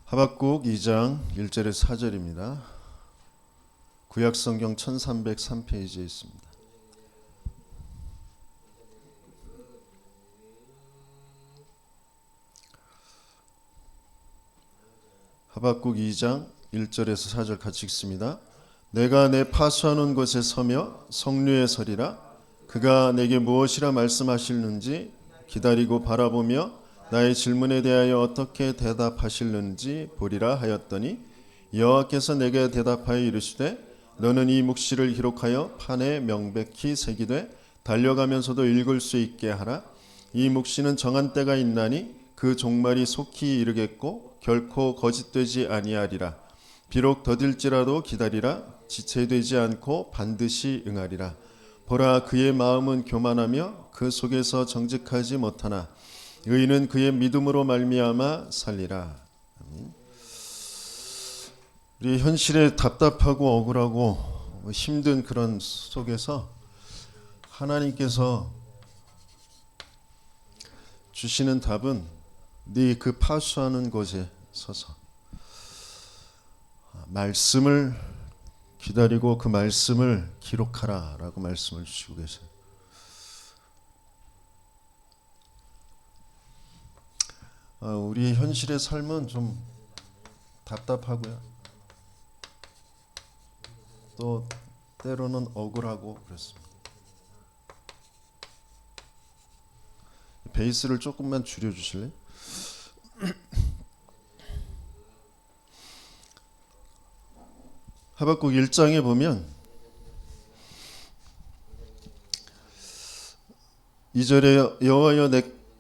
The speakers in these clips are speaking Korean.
하박국 2장 1절에서 4절입니다. 구약성경 1303페이지에 있습니다. 하박국 2장 1절에서 4절 같이 읽습니다. 내가 내 파수하는 곳에 서며 성류에 서리라. 그가 내게 무엇이라 말씀하실는지 기다리고 바라보며 나의 질문에 대하여 어떻게 대답하실는지 보리라 하였더니 여호와께서 내게 대답하여 이르시되 너는 이 묵시를 기록하여 판에 명백히 새기되 달려가면서도 읽을 수 있게 하라. 이 묵시는 정한 때가 있나니 그 종말이 속히 이르겠고 결코 거짓되지 아니하리라. 비록 더딜지라도 기다리라. 지체되지 않고 반드시 응하리라. 보라, 그의 마음은 교만하며 그 속에서 정직하지 못하나 의인은 그의 믿음으로 말미암아 살리라. 우리 현실에 답답하고 억울하고 힘든 그런 속에서 하나님께서 주시는 답은 네 그 파수하는 곳에 서서 말씀을 기다리고 그 말씀을 기록하라 라고 말씀을 주시고 계세요. 우리 현실의 삶은 좀 답답하고요. 또 때로는 억울하고 그렇습니다. 베이스를 조금만 줄여주실래요? 하박국 1장에 보면 2절에 여호와여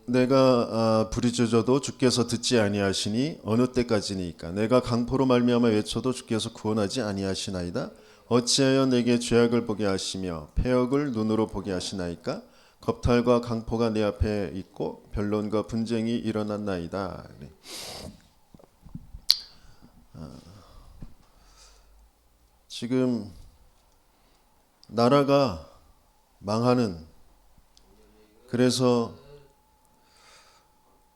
내가 부르짖어도 주께서 듣지 아니하시니 어느 때까지니까 내가 강포로 말미암아 외쳐도 주께서 구원하지 아니하시나이다. 어찌하여 내게 죄악을 보게 하시며 패역을 눈으로 보게 하시나이까. 겁탈과 강포가 내 앞에 있고 변론과 분쟁이 일어났나이다. 지금 나라가 망하는, 그래서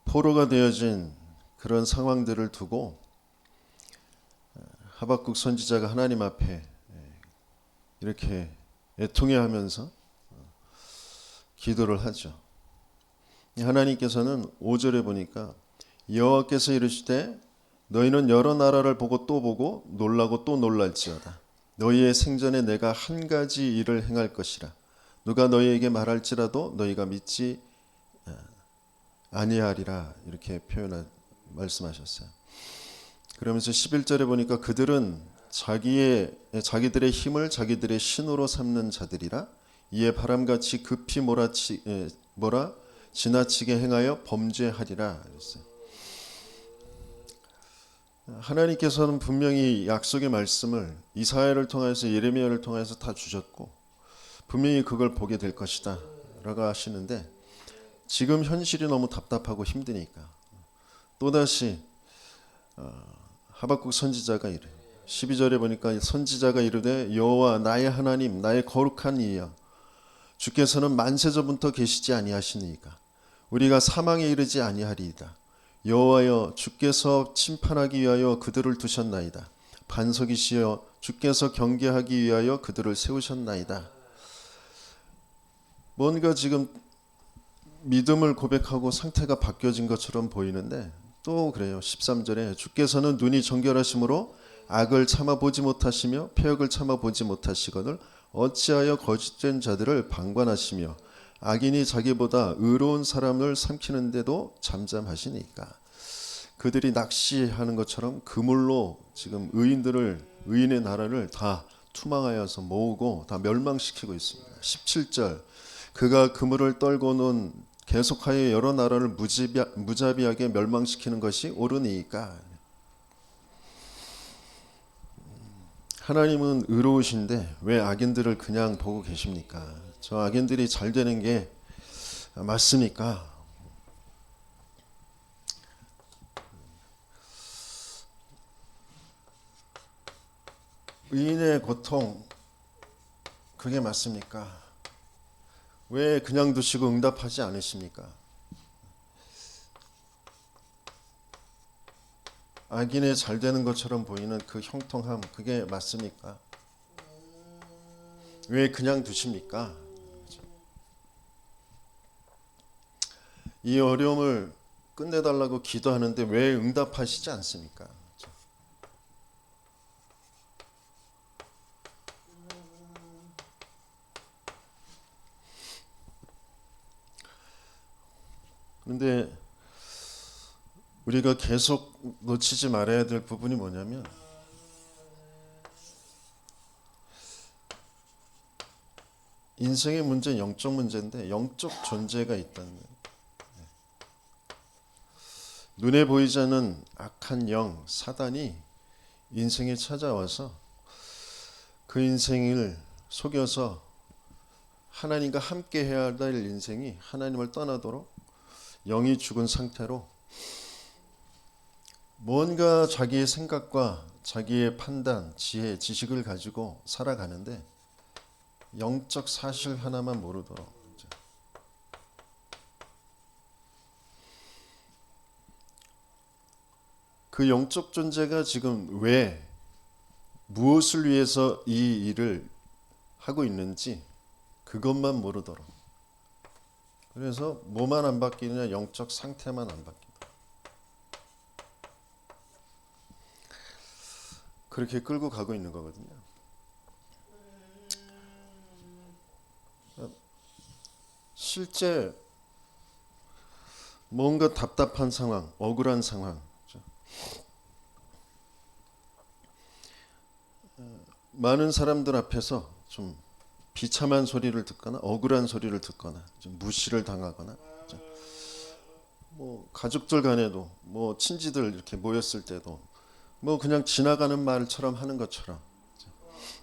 포로가 되어진 그런 상황들을 두고 하박국 선지자가 하나님 앞에 이렇게 애통해하면서 기도를 하죠. 하나님께서는 5절에 보니까 여호와께서 이르시되 너희는 여러 나라를 보고 또 보고 놀라고 또 놀랄지어다. 너희의 생전에 내가 한 가지 일을 행할 것이라. 누가 너희에게 말할지라도 너희가 믿지 아니하리라. 이렇게 말씀하셨어요. 그러면서 11절에 보니까 그들은 자기들의 힘을 자기들의 신으로 삼는 자들이라. 이에 바람같이 급히 지나치게 행하여 범죄하리라. 그랬어요. 하나님께서는 분명히 약속의 말씀을 이사야를 통해서 예레미야를 통해서 다 주셨고 분명히 그걸 보게 될 것이다 라고 하시는데 지금 현실이 너무 답답하고 힘드니까 또다시 하박국 선지자가 이래 12절에 보니까 선지자가 이르되 여호와 나의 하나님 나의 거룩한 이여 주께서는 만세전부터 계시지 아니하시니까 우리가 사망에 이르지 아니하리이다. 여호와여 주께서 심판하기 위하여 그들을 두셨나이다. 반석이시여 주께서 경계하기 위하여 그들을 세우셨나이다. 뭔가 지금 믿음을 고백하고 상태가 바뀌어진 것처럼 보이는데 또 그래요. 13절에 주께서는 눈이 정결하심으로 악을 참아보지 못하시며 패역을 참아보지 못하시거늘 어찌하여 거짓된 자들을 방관하시며 악인이 자기보다 의로운 사람을 삼키는데도 잠잠하시니까. 그들이 낚시하는 것처럼 그물로 지금 의인의 나라를 다 투망하여서 모으고 다 멸망시키고 있습니다. 17절 그가 그물을 떨고는 계속하여 여러 나라를 무자비하게 멸망시키는 것이 옳으니까. 하나님은 의로우신데 왜 악인들을 그냥 보고 계십니까? 저 악인들이 잘 되는 게 맞습니까? 의인의 고통 그게 맞습니까? 왜 그냥 두시고 응답하지 않으십니까? 악인의 잘 되는 것처럼 보이는 그 형통함, 그게 맞습니까? 왜 그냥 두십니까? 이 어려움을 끝내달라고 기도하는데 왜 응답하시지 않습니까? 그런데 우리가 계속 놓치지 말아야 될 부분이 뭐냐면, 인생의 문제는 영적 문제인데 영적 존재가 있다는 거예요. 눈에 보이지 않는 악한 영, 사단이 인생에 찾아와서 그 인생을 속여서 하나님과 함께 해야 될 인생이 하나님을 떠나도록 영이 죽은 상태로 뭔가 자기의 생각과 자기의 판단, 지혜, 지식을 가지고 살아가는데 영적 사실 하나만 모르도록, 그 영적 존재가 지금 왜 무엇을 위해서 이 일을 하고 있는지 그것만 모르도록. 그래서 뭐만 안 바뀌느냐, 영적 상태만 안 바뀐다. 그렇게 끌고 가고 있는 거거든요. 실제 뭔가 답답한 상황, 억울한 상황, 많은 사람들 앞에서 좀 비참한 소리를 듣거나 억울한 소리를 듣거나 좀 무시를 당하거나, 뭐 가족들 간에도 뭐 친지들 이렇게 모였을 때도 뭐 그냥 지나가는 말처럼 하는 것처럼,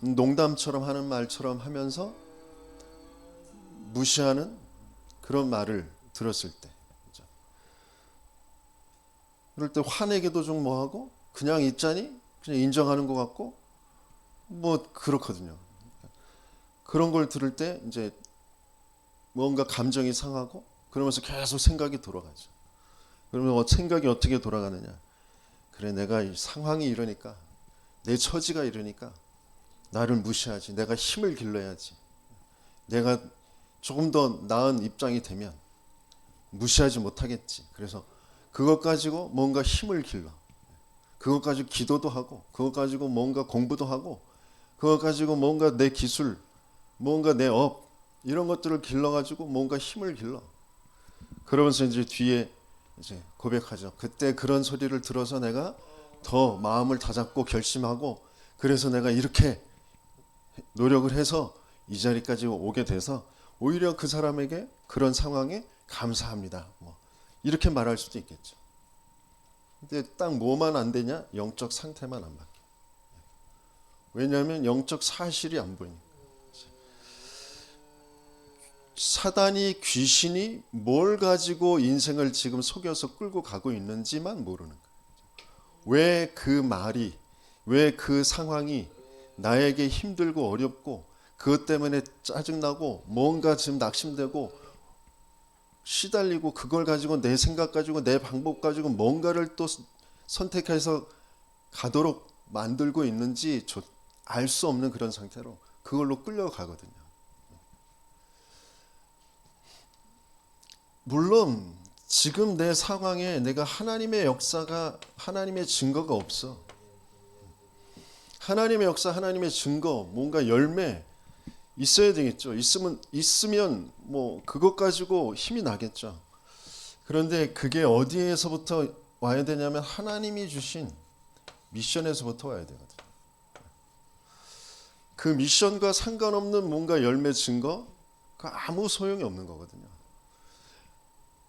농담처럼 하는 말처럼 하면서 무시하는 그런 말을 들었을 때, 그럴 때 화내기도 좀 뭐하고 그냥 있자니 그냥 인정하는 것 같고 뭐 그렇거든요. 그런 걸 들을 때 이제 뭔가 감정이 상하고 그러면서 계속 생각이 돌아가죠. 그러면 생각이 어떻게 돌아가느냐? 그래, 내가 이 상황이 이러니까, 내 처지가 이러니까 나를 무시하지. 내가 힘을 길러야지. 내가 조금 더 나은 입장이 되면 무시하지 못하겠지. 그래서 그것 가지고 뭔가 힘을 길러. 그것 가지고 기도도 하고, 그것 가지고 뭔가 공부도 하고, 그것 가지고 뭔가 내 기술, 뭔가 내 업, 이런 것들을 길러가지고 뭔가 힘을 길러. 그러면서 이제 뒤에 이제 고백하죠. 그때 그런 소리를 들어서 내가 더 마음을 다잡고 결심하고, 그래서 내가 이렇게 노력을 해서 이 자리까지 오게 돼서 오히려 그 사람에게 그런 상황에 감사합니다. 뭐 이렇게 말할 수도 있겠죠. 근데 딱 뭐만 안 되냐? 영적 상태만 안 바뀌어. 왜냐하면 영적 사실이 안 보이니까. 사단이, 귀신이 뭘 가지고 인생을 지금 속여서 끌고 가고 있는지만 모르는 거예요. 왜 그 말이, 왜 그 상황이 나에게 힘들고 어렵고 그것 때문에 짜증나고 뭔가 지금 낙심되고 시달리고, 그걸 가지고 내 생각 가지고 내 방법 가지고 뭔가를 또 선택해서 가도록 만들고 있는지 알 수 없는 그런 상태로 그걸로 끌려가거든요. 물론 지금 내 상황에 내가 하나님의 역사가, 하나님의 증거가 없어. 하나님의 역사, 하나님의 증거, 뭔가 열매 있어야 되겠죠. 있으면 뭐 그것 가지고 힘이 나겠죠. 그런데 그게 어디에서부터 와야 되냐면 하나님이 주신 미션에서부터 와야 되거든요. 그 미션과 상관없는 뭔가 열매 증거, 그 아무 소용이 없는 거거든요.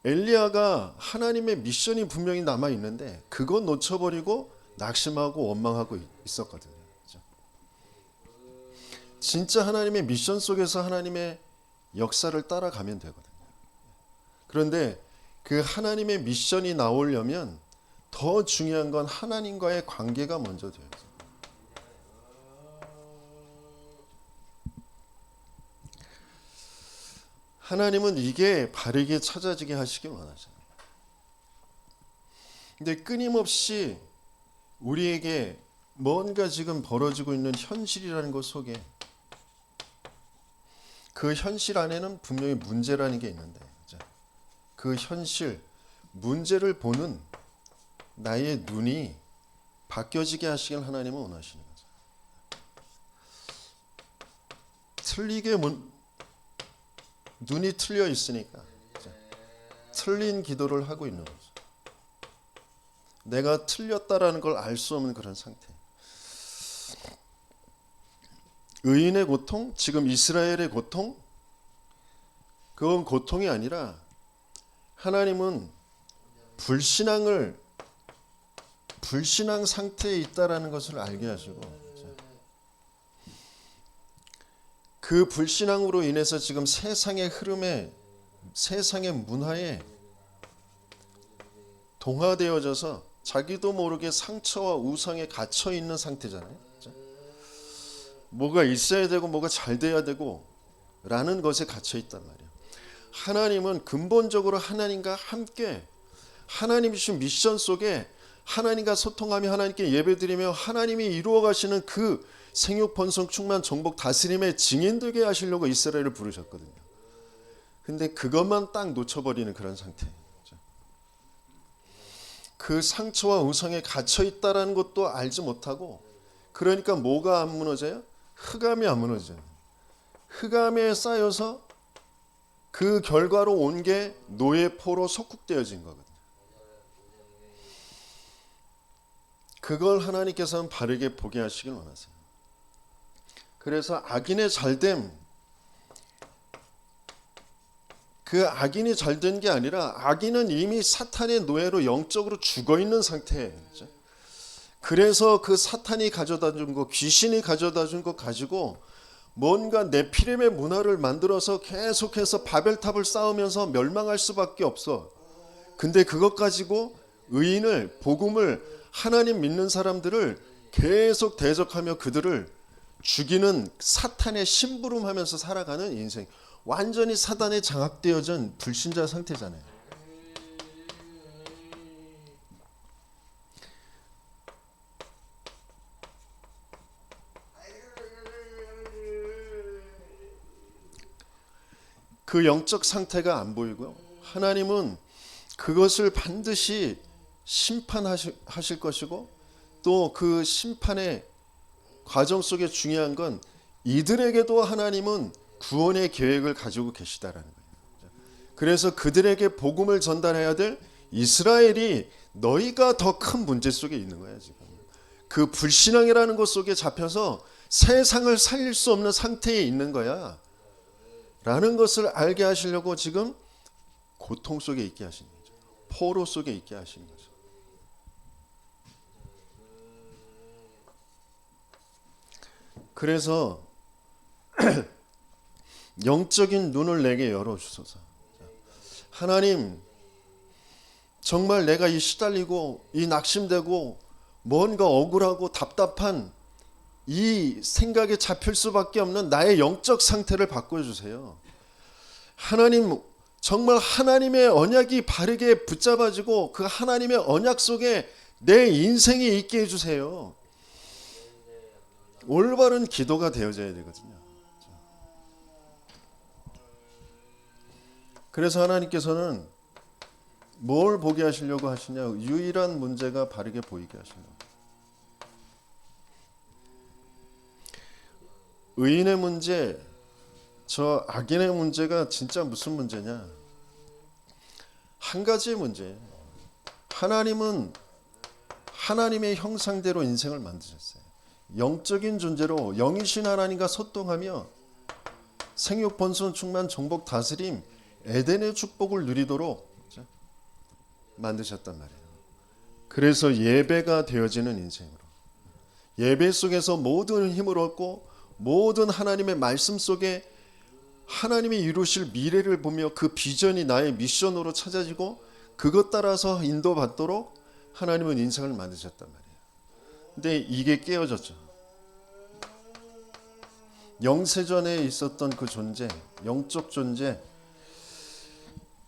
엘리야가 하나님의 미션이 분명히 남아 있는데 그건 놓쳐버리고 낙심하고 원망하고 있었거든요. 진짜 하나님의 미션 속에서 하나님의 역사를 따라가면 되거든요. 그런데 그 하나님의 미션이 나오려면 더 중요한 건 하나님과의 관계가 먼저 돼야죠. 하나님은 이게 바르게 찾아지게 하시길 원하잖아요. 근데 끊임없이 우리에게 뭔가 지금 벌어지고 있는 현실이라는 것 속에 그 현실 안에는 분명히 문제라는 게 있는데 그 현실, 문제를 보는 나의 눈이 바뀌어지게 하시길 하나님은 원하시는 거죠. 눈이 틀려 있으니까 틀린 기도를 하고 있는 거죠. 내가 틀렸다라는 걸 알 수 없는 그런 상태. 의인의 고통, 지금 이스라엘의 고통, 그건 고통이 아니라 하나님은 불신앙 상태에 있다라는 것을 알게 하시고 그 불신앙으로 인해서 지금 세상의 흐름에, 세상의 문화에 동화되어져서 자기도 모르게 상처와 우상에 갇혀 있는 상태잖아요. 뭐가 있어야 되고 뭐가 잘 돼야 되고 라는 것에 갇혀 있단 말이에요. 하나님은 근본적으로 하나님과 함께 하나님이 주신 미션 속에 하나님과 소통하며 하나님께 예배드리며 하나님이 이루어 가시는 그 생육 번성 충만 정복 다스림의 증인되게 하시려고 이스라엘을 부르셨거든요. 근데 그것만 딱 놓쳐버리는 그런 상태. 그 상처와 우상에 갇혀 있다라는 것도 알지 못하고, 그러니까 뭐가 안 무너져요? 흑암이 안 무너져요. 흑암에 쌓여서 그 결과로 온 게 노예포로 속국되어진 거거든요. 그걸 하나님께서는 바르게 보게 하시길 원하세요. 그래서 악인의 잘됨, 그 악인이 잘된 게 아니라 악인은 이미 사탄의 노예로 영적으로 죽어있는 상태예요. 그래서 그 사탄이 가져다 준 것, 귀신이 가져다 준 것 가지고 뭔가 네피림의 문화를 만들어서 계속해서 바벨탑을 쌓으면서 멸망할 수밖에 없어. 근데 그것 가지고 의인을, 복음을, 하나님 믿는 사람들을 계속 대적하며 그들을 죽이는 사탄의 심부름하면서 살아가는 인생, 완전히 사단에 장악되어진 불신자 상태잖아요. 그 영적 상태가 안 보이고요. 하나님은 그것을 반드시 심판하실 것이고, 또 그 심판의 과정 속에 중요한 건 이들에게도 하나님은 구원의 계획을 가지고 계시다라는 거예요. 그래서 그들에게 복음을 전달해야 될 이스라엘이 너희가 더 큰 문제 속에 있는 거예요. 지금 그 불신앙이라는 것 속에 잡혀서 세상을 살릴 수 없는 상태에 있는 거야 라는 것을 알게 하시려고 지금 고통 속에 있게 하시는 거죠. 포로 속에 있게 하시는 거죠. 그래서 영적인 눈을 내게 열어주소서. 하나님, 정말 내가 이 시달리고 이 낙심되고 뭔가 억울하고 답답한 이 생각에 잡힐 수밖에 없는 나의 영적 상태를 바꿔주세요. 하나님, 정말 하나님의 언약이 바르게 붙잡아지고 그 하나님의 언약 속에 내 인생이 있게 해주세요. 올바른 기도가 되어져야 되거든요. 그래서 하나님께서는 뭘 보게 하시려고 하시냐? 유일한 문제가 바르게 보이게 하시려고. 의인의 문제, 저 악인의 문제가 진짜 무슨 문제냐? 한 가지의 문제예요. 하나님은 하나님의 형상대로 인생을 만드셨어요. 영적인 존재로 영이신 하나님과 소통하며 생육 번성 충만 정복 다스림 에덴의 축복을 누리도록 만드셨단 말이에요. 그래서 예배가 되어지는 인생으로, 예배 속에서 모든 힘을 얻고 모든 하나님의 말씀 속에 하나님이 이루실 미래를 보며 그 비전이 나의 미션으로 찾아지고 그것 따라서 인도받도록 하나님은 인생을 만드셨단 말이에요. 근데 이게 깨어졌죠. 영세전에 있었던 그 존재, 영적 존재,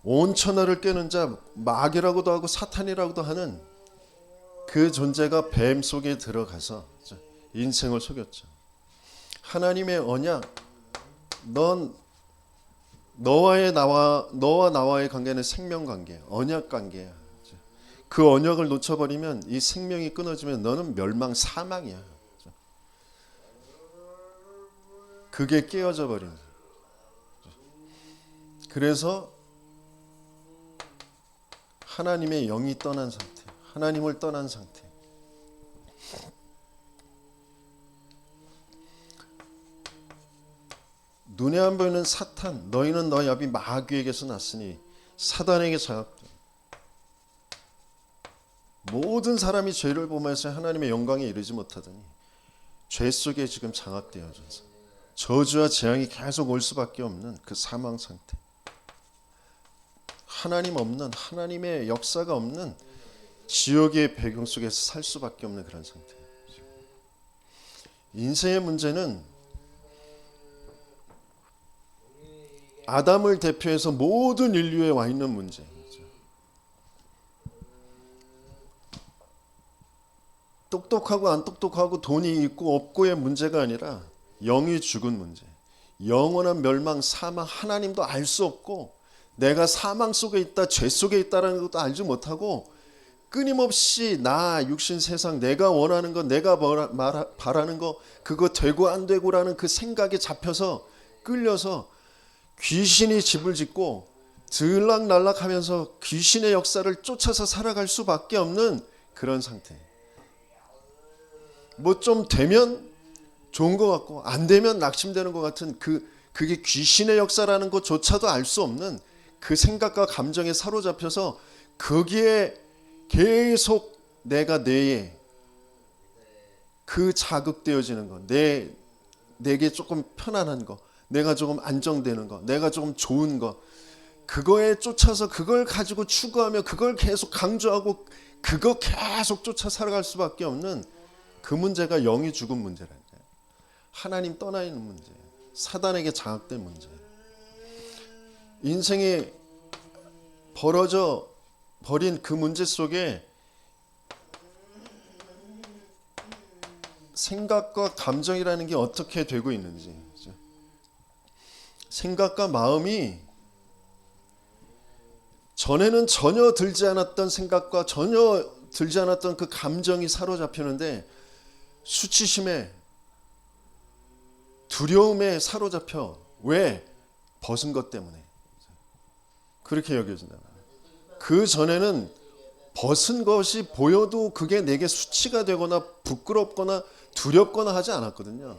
온 천하를 깨는 자, 마귀라고도 하고 사탄이라고도 하는 그 존재가 뱀 속에 들어가서 인생을 속였죠. 하나님의 언약, 너와 나와의 관계는 생명 관계야. 언약 관계야. 그 언약을 놓쳐버리면, 이 생명이 끊어지면 너는 멸망, 사망이야. 그게 깨어져 버린 거야. 그래서 하나님의 영이 떠난 상태, 하나님을 떠난 상태. 눈에 안 보이는 사탄, 너희는 너희 아비 마귀에게서 났으니 사단에게 장악돼. 모든 사람이 죄를 범해서 하나님의 영광에 이르지 못하더니 죄 속에 지금 장악되어져서 저주와 재앙이 계속 올 수밖에 없는 그 사망 상태. 하나님 없는, 하나님의 역사가 없는 지옥의 배경 속에서 살 수밖에 없는 그런 상태. 인생의 문제는 아담을 대표해서 모든 인류에 와 있는 문제. 똑똑하고 안 똑똑하고 돈이 있고 없고의 문제가 아니라 영이 죽은 문제. 영원한 멸망, 사망, 하나님도 알 수 없고 내가 사망 속에 있다, 죄 속에 있다라는 것도 알지 못하고 끊임없이 나, 육신, 세상, 내가 원하는 거, 내가 바라는 거, 그거 되고 안 되고라는 그 생각에 잡혀서 끌려서 귀신이 집을 짓고 들락날락하면서 귀신의 역사를 쫓아서 살아갈 수밖에 없는 그런 상태. 뭐 좀 되면 좋은 것 같고 안 되면 낙심되는 것 같은 그게 귀신의 역사라는 것조차도 알 수 없는 그 생각과 감정에 사로잡혀서 거기에 계속 내가 뇌에 그 자극되어지는 거, 내게 조금 편안한 거, 내가 조금 안정되는 거, 내가 조금 좋은 거, 그거에 쫓아서 그걸 가지고 추구하며 그걸 계속 강조하고 그거 계속 쫓아 살아갈 수밖에 없는 그 문제가 영이 죽은 문제라는 거예요. 하나님 떠나 있는 문제, 사단에게 장악된 문제. 인생이 벌어져 버린 그 문제 속에 생각과 감정이라는 게 어떻게 되고 있는지, 생각과 마음이 전에는 전혀 들지 않았던 생각과 전혀 들지 않았던 그 감정이 사로잡히는데 수치심에 두려움에 사로잡혀. 왜? 벗은 것 때문에 그렇게 여겨진다. 그 전에는 벗은 것이 보여도 그게 내게 수치가 되거나 부끄럽거나 두렵거나 하지 않았거든요.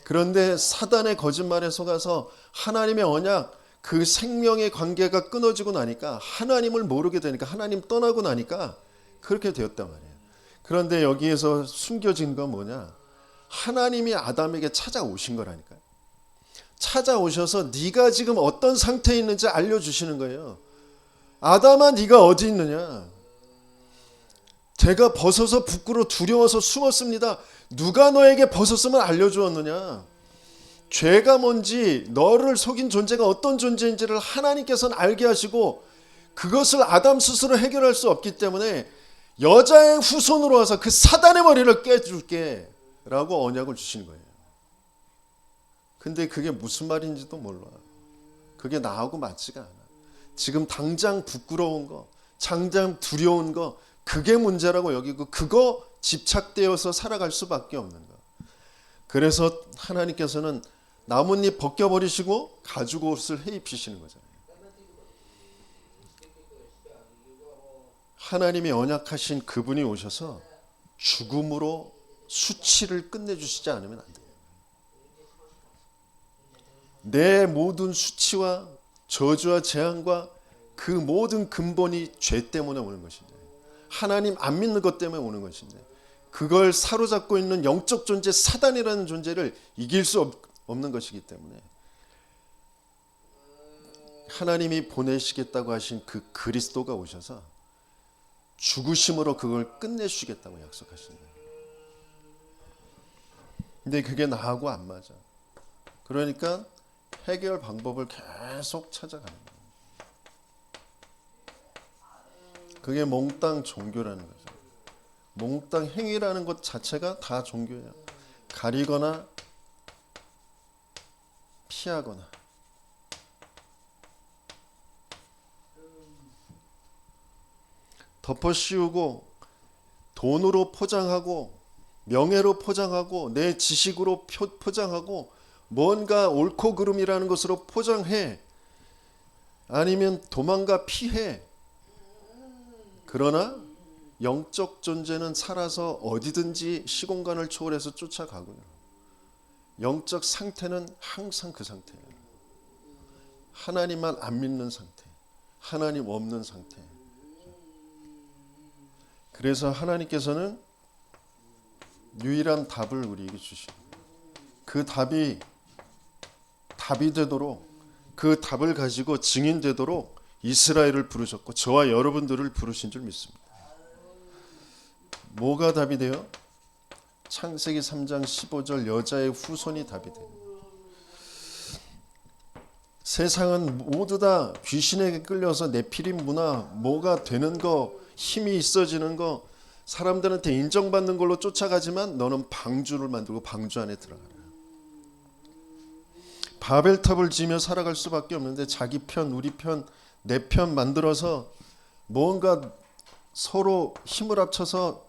그런데 사단의 거짓말에 속아서 하나님의 언약, 그 생명의 관계가 끊어지고 나니까, 하나님을 모르게 되니까, 하나님 떠나고 나니까 그렇게 되었단 말이에요. 그런데 여기에서 숨겨진 건 뭐냐? 하나님이 아담에게 찾아오신 거라니까요. 찾아오셔서 네가 지금 어떤 상태에 있는지 알려주시는 거예요. 아담아, 네가 어디 있느냐? 제가 벗어서 부끄러워 두려워서 숨었습니다. 누가 너에게 벗었음을 알려주었느냐? 죄가 뭔지, 너를 속인 존재가 어떤 존재인지를 하나님께서는 알게 하시고 그것을 아담 스스로 해결할 수 없기 때문에 여자의 후손으로 와서 그 사단의 머리를 깨줄게 라고 언약을 주신 거예요. 근데 그게 무슨 말인지도 몰라. 그게 나하고 맞지가 않아. 지금 당장 부끄러운 거, 당장 두려운 거, 그게 문제라고 여기고 그거 집착되어서 살아갈 수밖에 없는 거. 그래서 하나님께서는 나뭇잎 벗겨버리시고 가죽 옷을 해 입히시는 거잖아요. 하나님이 언약하신 그분이 오셔서 죽음으로 수치를 끝내주시지 않으면 안 돼요. 내 모든 수치와 저주와 재앙과 그 모든 근본이 죄 때문에 오는 것인데, 하나님 안 믿는 것 때문에 오는 것인데, 그걸 사로잡고 있는 영적 존재 사단이라는 존재를 이길 수 없는 것이기 때문에 하나님이 보내시겠다고 하신 그 그리스도가 오셔서 죽으심으로 그걸 끝내주시겠다고 약속하시는 거예요. 근데 그게 나하고 안 맞아. 그러니까 해결 방법을 계속 찾아가는 거예요. 그게 몽땅 종교라는 거죠. 몽땅 행위라는 것 자체가 다 종교예요. 가리거나 피하거나. 덮어씌우고 돈으로 포장하고 명예로 포장하고 내 지식으로 포장하고 뭔가 옳고 그름이라는 것으로 포장해. 아니면 도망가 피해. 그러나 영적 존재는 살아서 어디든지 시공간을 초월해서 쫓아가고요. 영적 상태는 항상 그 상태예요. 하나님만 안 믿는 상태, 하나님 없는 상태. 그래서 하나님께서는 유일한 답을 우리에게 주십니다. 그 답이 되도록, 그 답을 가지고 증인되도록 이스라엘을 부르셨고 저와 여러분들을 부르신 줄 믿습니다. 뭐가 답이 돼요? 창세기 3장 15절 여자의 후손이 답이 돼요. 세상은 모두 다 귀신에게 끌려서 네피림 문화, 뭐가 되는 거, 힘이 있어지는 거, 사람들한테 인정받는 걸로 쫓아가지만 너는 방주를 만들고 방주 안에 들어가라. 바벨탑을 지으며 살아갈 수밖에 없는데 자기 편, 우리 편, 내 편 만들어서 뭔가 서로 힘을 합쳐서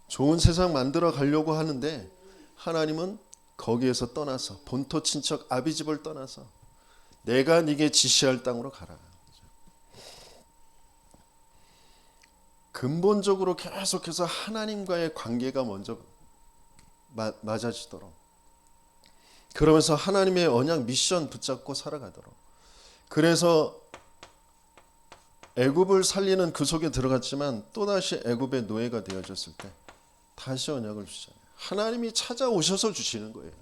좋은 세상 만들어 가려고 하는데 하나님은 거기에서 떠나서 본토 친척 아비집을 떠나서 내가 네게 지시할 땅으로 가라. 근본적으로 계속해서 하나님과의 관계가 먼저 맞아지도록, 그러면서 하나님의 언약 미션 붙잡고 살아가도록. 그래서 애굽을 살리는 그 속에 들어갔지만 또다시 애굽의 노예가 되어졌을 때 다시 언약을 주잖아요. 하나님이 찾아오셔서 주시는 거예요.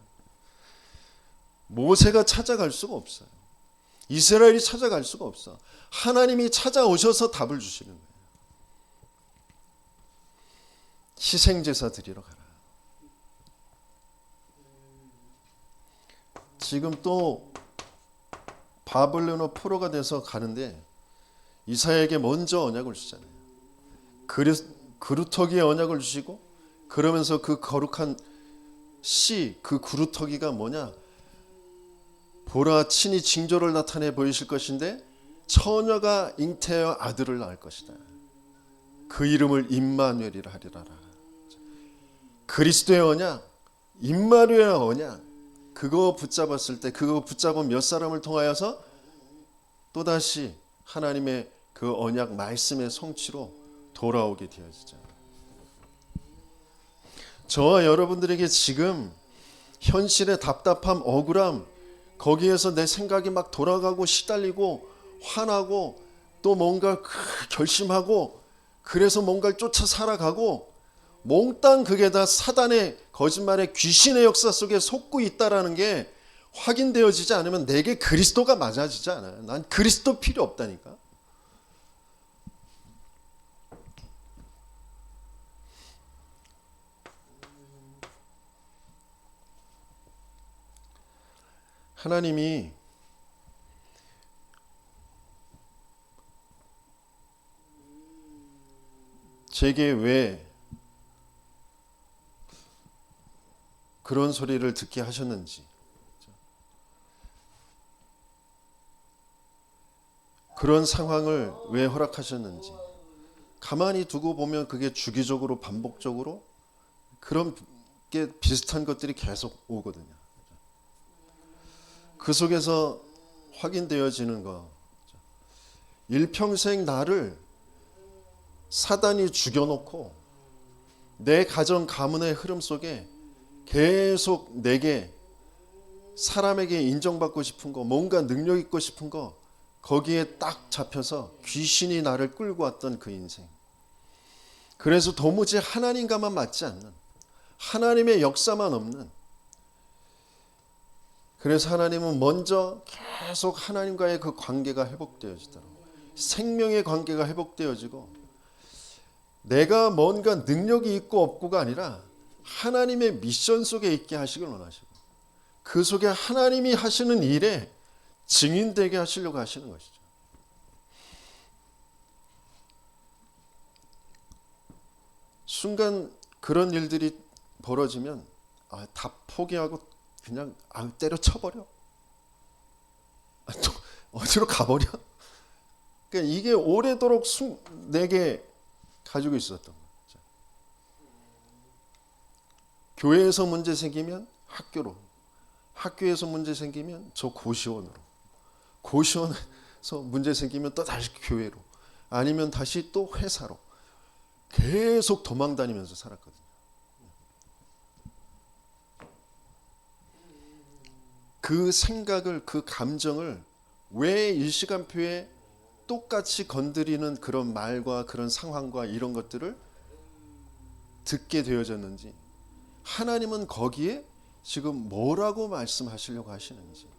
모세가 찾아갈 수가 없어요. 이스라엘이 찾아갈 수가 없어. 하나님이 찾아오셔서 답을 주시는 거예요. 희생제사 드리러 가라. 지금 또 바벨론의 포로가 돼서 가는데 이사야에게 먼저 언약을 주잖아요. 그루터기의 언약을 주시고, 그러면서 그 거룩한 씨, 그 그루터기가 뭐냐? 보라, 친히 징조를 나타내 보이실 것인데 처녀가 잉태하여 아들을 낳을 것이다. 그 이름을 임마누엘이라 하리라. 그리스도의 언약, 임마누엘의 언약, 그거 붙잡았을 때, 그거 붙잡은 몇 사람을 통하여서 또다시 하나님의 그 언약 말씀의 성취로 돌아오게 되어지죠. 저와 여러분들에게 지금 현실의 답답함, 억울함, 거기에서 내 생각이 막 돌아가고 시달리고 화나고 또 뭔가 결심하고 그래서 뭔가를 쫓아 살아가고 몽땅 그게 다 사단의 거짓말의 귀신의 역사 속에 속고 있다라는 게 확인되어지지 않으면 내게 그리스도가 맞아지지 않아요. 난 그리스도 필요 없다니까. 하나님이 제게 왜 그런 소리를 듣게 하셨는지, 그런 상황을 왜 허락하셨는지 가만히 두고 보면 그게 주기적으로 반복적으로 그런 게 비슷한 것들이 계속 오거든요. 그 속에서 확인되어지는 거, 일평생 나를 사단이 죽여놓고 내 가정 가문의 흐름 속에 계속 내게 사람에게 인정받고 싶은 거, 뭔가 능력 있고 싶은 거, 거기에 딱 잡혀서 귀신이 나를 끌고 왔던 그 인생. 그래서 도무지 하나님과만 맞지 않는, 하나님의 역사만 없는, 그래서 하나님은 먼저 계속 하나님과의 그 관계가 회복되어지도록, 생명의 관계가 회복되어지고, 내가 뭔가 능력이 있고 없고가 아니라 하나님의 미션 속에 있게 하시길 원하시고, 그 속에 하나님이 하시는 일에 증인되게 하시려고 하시는 것이죠. 순간 그런 일들이 벌어지면 다 포기하고 그냥 때려쳐버려. 또 어디로 가버려. 그러니까 이게 오래도록 내게 가지고 있었던 거죠. 교회에서 문제 생기면 학교로, 학교에서 문제 생기면 저 고시원으로, 고시원에서 문제 생기면 또 다시 교회로, 아니면 다시 또 회사로 계속 도망 다니면서 살았거든요. 그 생각을, 그 감정을 왜 일시간표에 똑같이 건드리는 그런 말과 그런 상황과 이런 것들을 듣게 되어졌는지, 하나님은 거기에 지금 뭐라고 말씀하시려고 하시는지.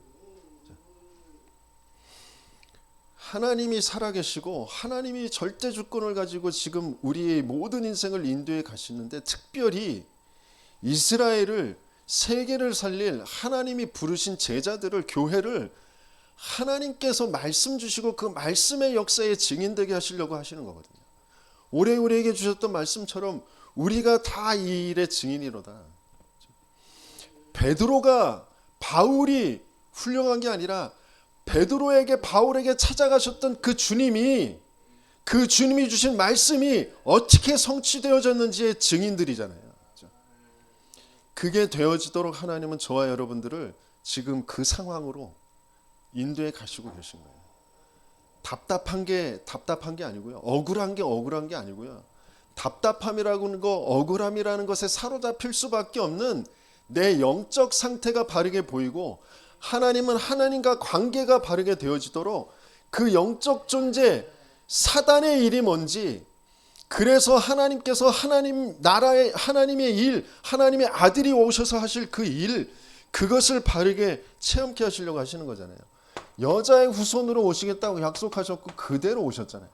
하나님이 살아계시고 하나님이 절대 주권을 가지고 지금 우리의 모든 인생을 인도해 가시는데, 특별히 이스라엘을, 세계를 살릴 하나님이 부르신 제자들을, 교회를 하나님께서 말씀 주시고 그 말씀의 역사에 증인되게 하시려고 하시는 거거든요. 오래 우리에게 주셨던 말씀처럼 우리가 다 이 일의 증인이로다. 베드로가, 바울이 훌륭한 게 아니라 베드로에게, 바울에게 찾아가셨던 그 주님이 주신 말씀이 어떻게 성취되어졌는지의 증인들이잖아요. 그게 되어지도록 하나님은 저와 여러분들을 지금 그 상황으로 인도에 가시고 계신 거예요. 답답한 게 아니고요. 억울한 게 아니고요. 답답함이라고 하는 거, 억울함이라는 것에 사로잡힐 수밖에 없는 내 영적 상태가 바르게 보이고, 하나님은 하나님과 관계가 바르게 되어지도록 그 영적 존재, 사단의 일이 뭔지, 그래서 하나님께서 하나님 나라의, 하나님의 일, 하나님의 아들이 오셔서 하실 그 일, 그것을 바르게 체험케 하시려고 하시는 거잖아요. 여자의 후손으로 오시겠다고 약속하셨고 그대로 오셨잖아요.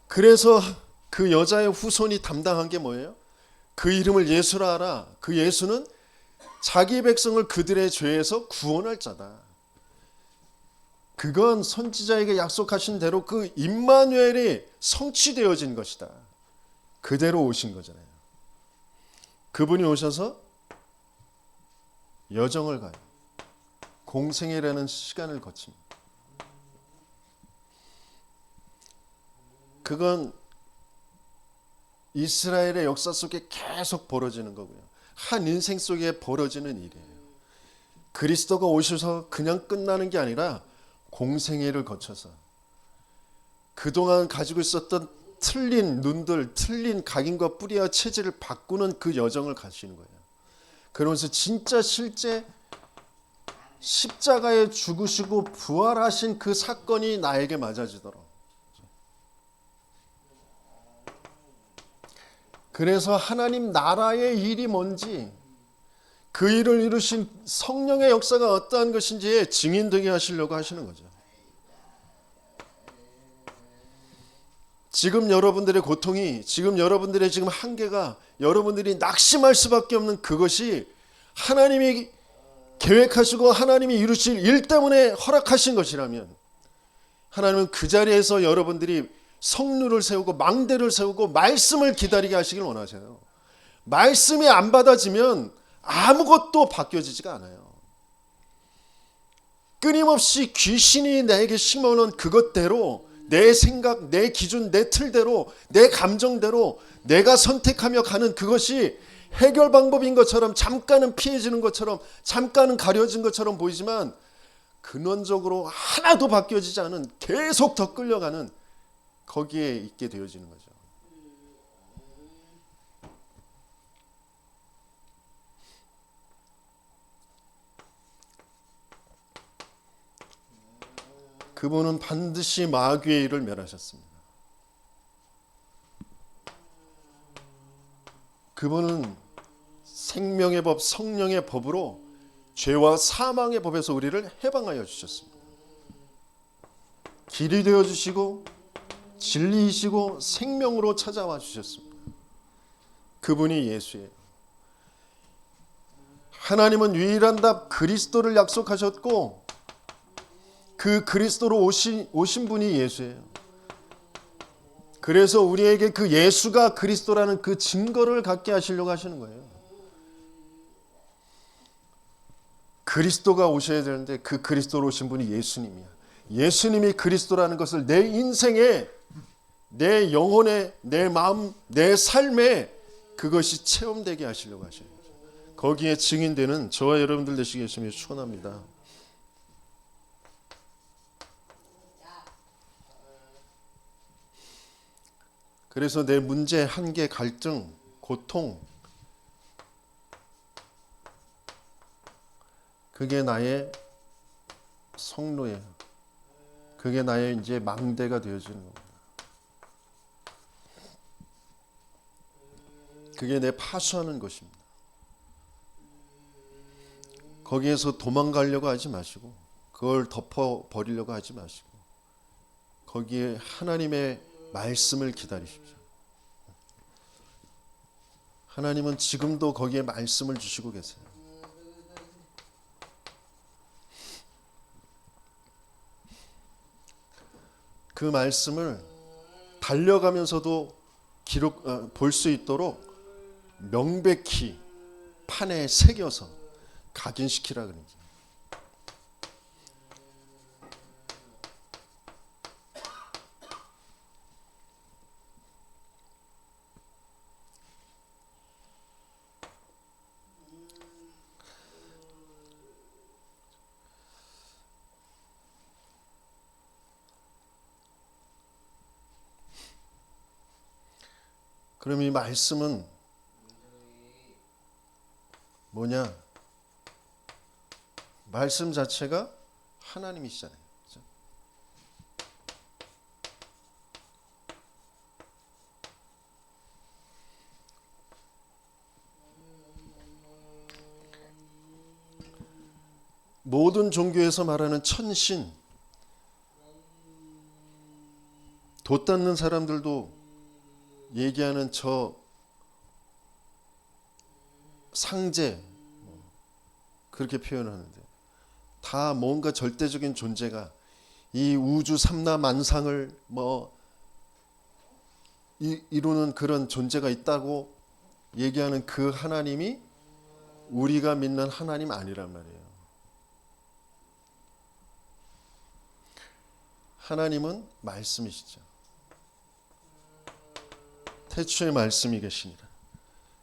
그래서 그 여자의 후손이 담당한 게 뭐예요? 그 이름을 예수라 하라. 그 예수는 자기 백성을 그들의 죄에서 구원할 자다. 그건 선지자에게 약속하신 대로 그 임마누엘이 성취되어진 것이다. 그대로 오신 거잖아요. 그분이 오셔서 여정을 가요. 공생애라는 시간을 거칩니다. 그건 이스라엘의 역사 속에 계속 벌어지는 거고요. 한 인생 속에 벌어지는 일이에요. 그리스도가 오셔서 그냥 끝나는 게 아니라 공생애를 거쳐서 그동안 가지고 있었던 틀린 눈들, 틀린 각인과 뿌리와 체질을 바꾸는 그 여정을 가시는 거예요. 그러면서 진짜 실제 십자가에 죽으시고 부활하신 그 사건이 나에게 맞아지도록. 그래서 하나님 나라의 일이 뭔지, 그 일을 이루신 성령의 역사가 어떠한 것인지에 증인되게 하시려고 하시는 거죠. 지금 여러분들의 고통이, 지금 여러분들의 지금 한계가, 여러분들이 낙심할 수밖에 없는 그것이 하나님이 계획하시고 하나님이 이루실 일 때문에 허락하신 것이라면, 하나님은 그 자리에서 여러분들이 성루를 세우고 망대를 세우고 말씀을 기다리게 하시길 원하세요. 말씀이 안 받아지면 아무것도 바뀌어지지가 않아요. 끊임없이 귀신이 내게 심어놓은 그것대로, 내 생각, 내 기준, 내 틀대로, 내 감정대로 내가 선택하며 가는 그것이 해결 방법인 것처럼, 잠깐은 피해지는 것처럼, 잠깐은 가려진 것처럼 보이지만 근원적으로 하나도 바뀌어지지 않은, 계속 더 끌려가는, 거기에 있게 되어지는 거죠. 그분은 반드시 마귀의 일을 멸하셨습니다. 그분은 생명의 법, 성령의 법으로 죄와 사망의 법에서 우리를 해방하여 주셨습니다. 길이 되어 주시고 진리이시고 생명으로 찾아와 주셨습니다. 그분이 예수예요. 하나님은 유일한 답 그리스도를 약속하셨고, 그 그리스도로 오신 분이 예수예요. 그래서 우리에게 그 예수가 그리스도라는 그 증거를 갖게 하시려고 하시는 거예요. 그리스도가 오셔야 되는데 그 그리스도로 오신 분이 예수님이야. 예수님이 그리스도라는 것을 내 인생에, 내 영혼에, 내 마음, 내 삶에 그것이 체험되게 하시려고 하셔요. 거기에 증인되는 저와 여러분들 되시겠으면 축원합니다. 그래서 내 문제, 한계, 갈등, 고통, 그게 나의 성로예요. 그게 나의 이제 망대가 되어지는 겁니다. 그게 내 파수하는 것입니다. 거기에서 도망가려고 하지 마시고, 그걸 덮어버리려고 하지 마시고, 거기에 하나님의 말씀을 기다리십시오. 하나님은 지금도 거기에 말씀을 주시고 계세요. 그 말씀을 달려가면서도 볼 수 있도록 명백히 판에 새겨서 각인시키라 그러죠. 그럼 이 말씀은 뭐냐? 말씀 자체가 하나님이시잖아요. 그렇죠? 모든 종교에서 말하는 천신, 돛 닦는 사람들도 얘기하는 저 상제, 그렇게 표현하는데, 다 뭔가 절대적인 존재가 이 우주 삼라만상을 이루는 그런 존재가 있다고 얘기하는 그 하나님이 우리가 믿는 하나님 아니란 말이에요. 하나님은 말씀이시죠. 태초에 말씀이 계시니라.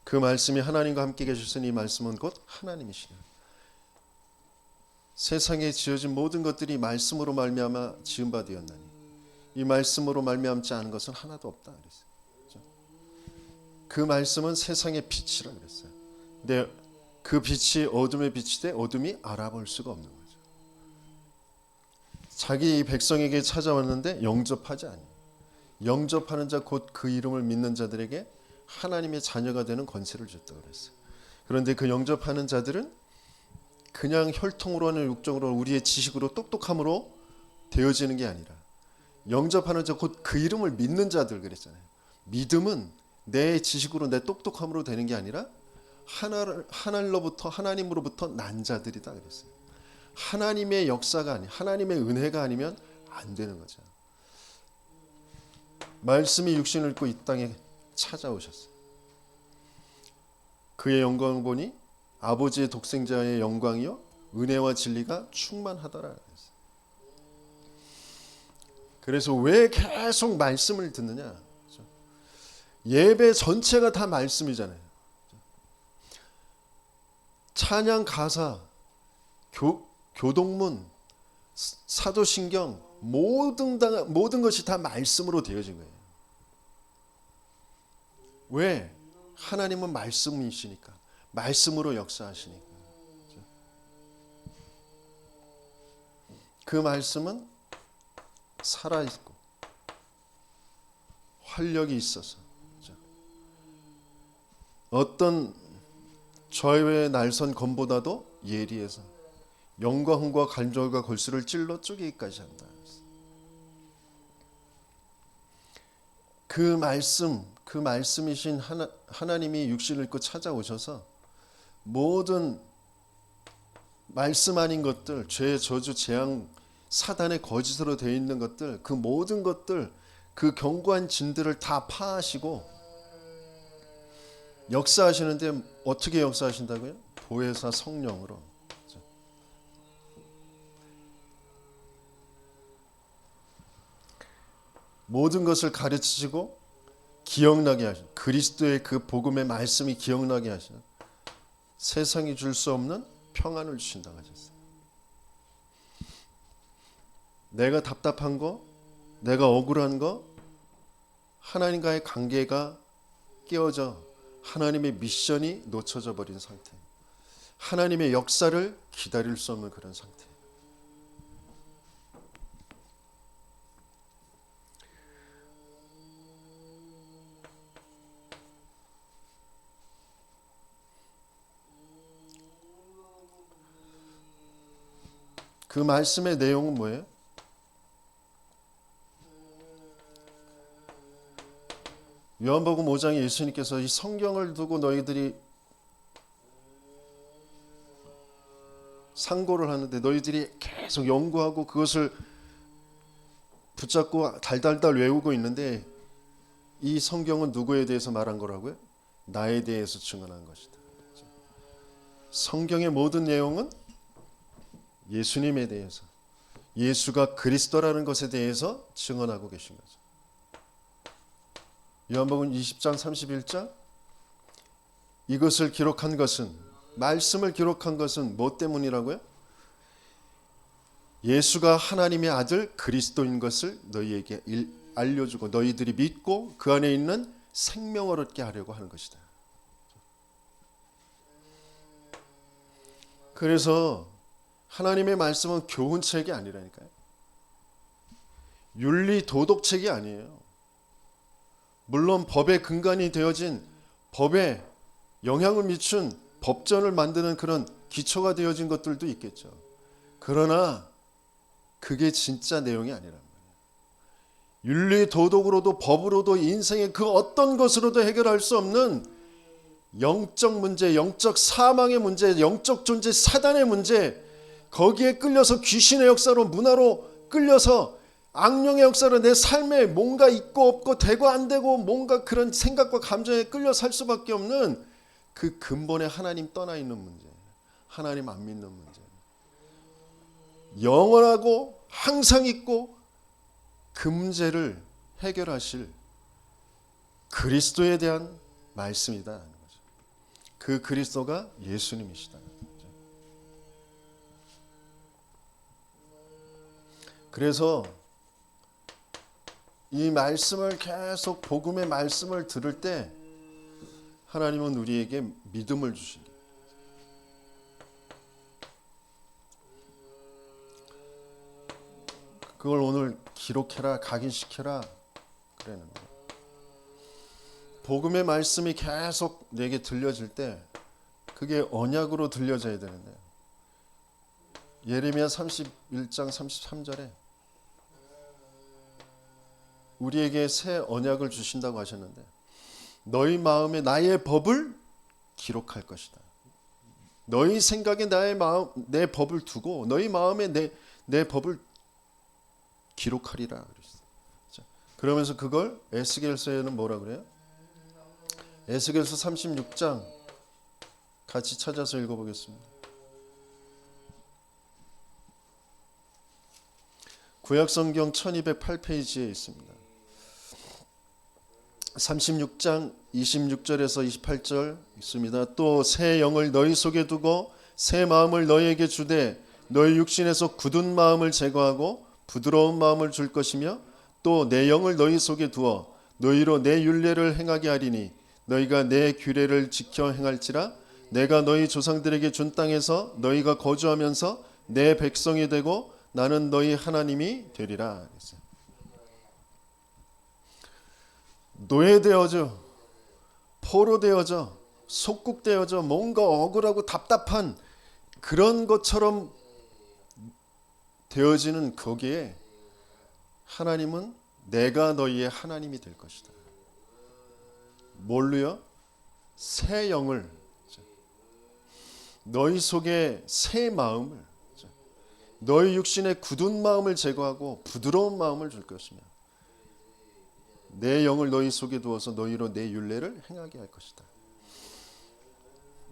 그 말씀이 하나님과 함께 계셨으니 이 말씀은 곧 하나님이시니라. 세상에 지어진 모든 것들이 말씀으로 말미암아 지은 바 되었나니 이 말씀으로 말미암지 않은 것은 하나도 없다 그랬어요. 그렇죠? 그 말씀은 세상의 빛이라 그랬어요. 근데 그 빛이 어둠의 빛이 돼 어둠이 알아볼 수가 없는 거죠. 자기 백성에게 찾아왔는데 영접하지 않아요. 영접하는 자 곧 그 이름을 믿는 자들에게 하나님의 자녀가 되는 권세를 줬다고 그랬어요. 그런데 그 영접하는 자들은 그냥 혈통으로는 육정으로 우리의 지식으로 똑똑함으로 되어지는 게 아니라 영접하는 자 곧 그 이름을 믿는 자들 그랬잖아요. 믿음은 내 지식으로 내 똑똑함으로 되는 게 아니라 하나님으로부터 난 자들이다 그랬어요. 하나님의 역사가 아니, 하나님의 은혜가 아니면 안 되는 거죠. 말씀이 육신을 입고 이 땅에 찾아오셨어요. 그의 영광을 보니 아버지의 독생자의 영광이요 은혜와 진리가 충만하더라. 그래서 왜 계속 말씀을 듣느냐? 예배 전체가 다 말씀이잖아요. 찬양 가사, 교동문, 사도신경 모든 것이 다 말씀으로 되어진 거예요. 왜? 하나님은 말씀이시니까. 말씀으로 역사하시니까. 그 말씀은 살아있고 활력이 있어서 어떤 좌우의 날선 검보다도 예리해서 영과 흥과 간절과 골수를 찔러 쪼개기까지 한다. 그 말씀이신 하나님이 육신을 입고 찾아오셔서 모든 말씀 아닌 것들, 죄, 저주, 재앙, 사단의 거짓으로 되어 있는 것들, 그 모든 것들, 그 견고한 진들을 다 파하시고 역사하시는데 어떻게 역사하신다고요? 보혜사 성령으로. 모든 것을 가르치시고 기억나게 하시는, 그리스도의 그 복음의 말씀이 기억나게 하시는, 세상이 줄 수 없는 평안을 주신다고 하셨어요. 내가 답답한 거, 내가 억울한 거, 하나님과의 관계가 깨어져 하나님의 미션이 놓쳐져 버린 상태, 하나님의 역사를 기다릴 수 없는 그런 상태. 그 말씀의 내용은 뭐예요? 요한복음 5장에 예수님께서 이 성경을 두고 너희들이 상고를 하는데 너희들이 계속 연구하고 그것을 붙잡고 달달달 외우고 있는데 이 성경은 누구에 대해서 말한 거라고요? 나에 대해서 증언한 것이다. 성경의 모든 내용은 예수님에 대해서, 예수가 그리스도라는 것에 대해서 증언하고 계신 거죠. 요한복음 20장 31절, 이것을 기록한 것은, 말씀을 기록한 것은 뭐 때문이라고요? 예수가 하나님의 아들 그리스도인 것을 너희에게 알려주고 너희들이 믿고 그 안에 있는 생명을 얻게 하려고 하는 것이다. 그래서 하나님의 말씀은 교훈책이 아니라니까요. 윤리 도덕책이 아니에요. 물론 법의 근간이 되어진, 법에 영향을 미친 법전을 만드는 그런 기초가 되어진 것들도 있겠죠. 그러나 그게 진짜 내용이 아니란 말이에요. 윤리 도덕으로도 법으로도 인생의 그 어떤 것으로도 해결할 수 없는 영적 문제, 영적 사망의 문제, 영적 존재 사단의 문제, 거기에 끌려서 귀신의 역사로, 문화로 끌려서 악령의 역사로 내 삶에 뭔가 있고 없고 되고 안 되고 뭔가 그런 생각과 감정에 끌려 살 수밖에 없는 그 근본에 하나님 떠나 있는 문제, 하나님 안 믿는 문제, 영원하고 항상 있고 그 문제를 해결하실 그리스도에 대한 말씀이다. 그 그리스도가 예수님이시다. 그래서 이 말씀을 계속, 복음의 말씀을 들을 때 하나님은 우리에게 믿음을 주신 거예요. 그걸 오늘 기록해라, 각인시켜라 그랬는데, 복음의 말씀이 계속 내게 들려질 때 그게 언약으로 들려져야 되는데, 예레미야 31장 33절에 우리에게 새 언약을 주신다고 하셨는데, 너희 마음에 나의 법을 기록할 것이다. 너희 생각에 내 법을 두고 너희 마음에 내 법을 기록하리라 그랬어요. 그러면서 그걸 에스겔서에는 뭐라 그래요? 에스겔서 36장 같이 찾아서 읽어보겠습니다. 구약성경 1208페이지에 있습니다. 36장 26절에서 28절 있습니다. 또 새 영을 너희 속에 두고 새 마음을 너희에게 주되 너희 육신에서 굳은 마음을 제거하고 부드러운 마음을 줄 것이며 또 내 영을 너희 속에 두어 너희로 내 율례를 행하게 하리니 너희가 내 규례를 지켜 행할지라. 내가 너희 조상들에게 준 땅에서 너희가 거주하면서 내 백성이 되고 나는 너희 하나님이 되리라. 노예되어져, 포로되어져, 속국되어져, 뭔가 억울하고 답답한 그런 것처럼 되어지는 거기에 하나님은 내가 너희의 하나님이 될 것이다. 뭘로요? 새 영을, 너희 속에 새 마음을, 너희 육신의 굳은 마음을 제거하고 부드러운 마음을 줄 것이며 내 영을 너희 속에 두어서 너희로 내 율례를 행하게 할 것이다.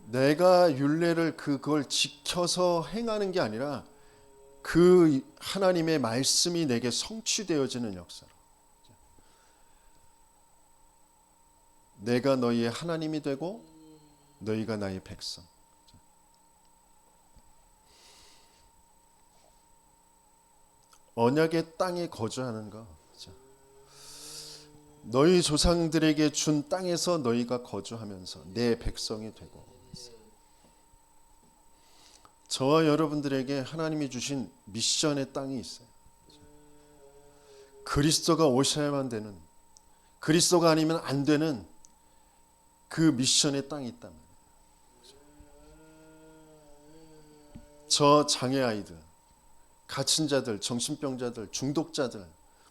내가 율례를 그걸 지켜서 행하는 게 아니라 그 하나님의 말씀이 내게 성취되어지는 역사로 내가 너희의 하나님이 되고 너희가 나의 백성. 언약의 땅에 거주하는 거. 너희 조상들에게 준 땅에서 너희가 거주하면서 내 백성이 되고, 저와 여러분들에게 하나님이 주신 미션의 땅이 있어요. 그리스도가 오셔야만 되는, 그리스도가 아니면 안 되는 그 미션의 땅이 있단 말이에요. 저 장애 아이들, 갇힌 자들, 정신병자들, 중독자들,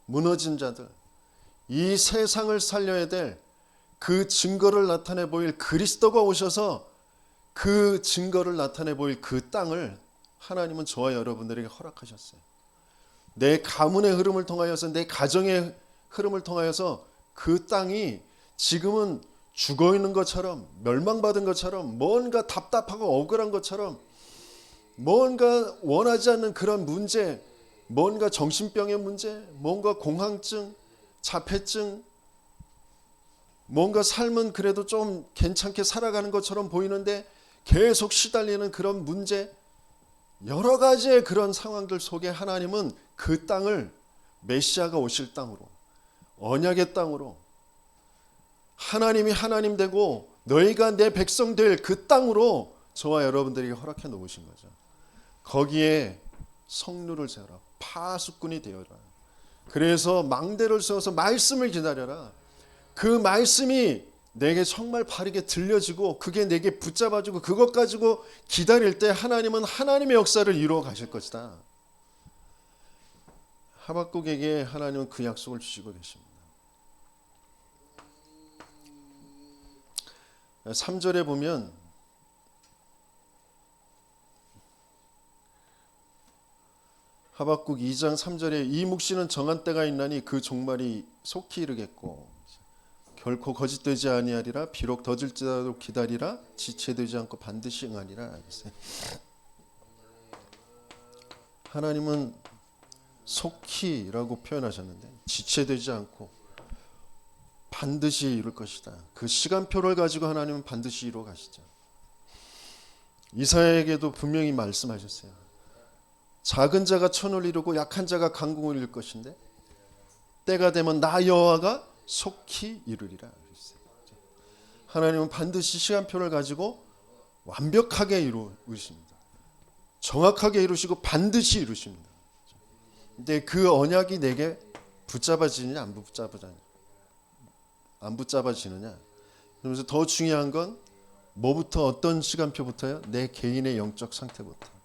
무너진 자들, 이 세상을 살려야 될 그 증거를 나타내 보일 그리스도가 오셔서 그 증거를 나타내 보일 그 땅을 하나님은 저와 여러분들에게 허락하셨어요. 내 가문의 흐름을 통하여서, 내 가정의 흐름을 통하여서 그 땅이 지금은 죽어 있는 것처럼, 멸망받은 것처럼, 뭔가 답답하고 억울한 것처럼, 뭔가 원하지 않는 그런 문제, 뭔가 정신병의 문제, 뭔가 공황증, 자폐증, 뭔가 삶은 그래도 좀 괜찮게 살아가는 것처럼 보이는데 계속 시달리는 그런 문제, 여러 가지의 그런 상황들 속에 하나님은 그 땅을 메시아가 오실 땅으로, 언약의 땅으로, 하나님이 하나님 되고 너희가 내 백성 될 그 땅으로 저와 여러분들에게 허락해 놓으신 거죠. 거기에 성루를 세워라. 파수꾼이 되어라. 그래서 망대를 세워서 말씀을 기다려라. 그 말씀이 내게 정말 바르게 들려지고 그게 내게 붙잡아지고 그것 가지고 기다릴 때 하나님은 하나님의 역사를 이루어 가실 것이다. 하박국에게 하나님은 그 약속을 주시고 계십니다. 3절에 보면 하박국 2장 3절에 이 묵시는 정한 때가 있나니 그 종말이 속히 이르겠고 결코 거짓되지 아니하리라. 비록 더딜지라도 기다리라. 지체되지 않고 반드시 응하리라. 하나님은 속히라고 표현하셨는데 지체되지 않고 반드시 이룰 것이다. 그 시간표를 가지고 하나님은 반드시 이루어 가시죠. 이사야에게도 분명히 말씀하셨어요. 작은 자가 천을 이루고 약한 자가 강궁을 이룰 것인데 때가 되면 나 여호와가 속히 이루리라. 하나님은 반드시 시간표를 가지고 완벽하게 이루십니다. 정확하게 이루시고 반드시 이루십니다. 근데 그 언약이 내게 붙잡아지느냐 안 붙잡아지느냐. 그러면서 더 중요한 건 뭐부터, 어떤 시간표부터요? 내 개인의 영적 상태부터.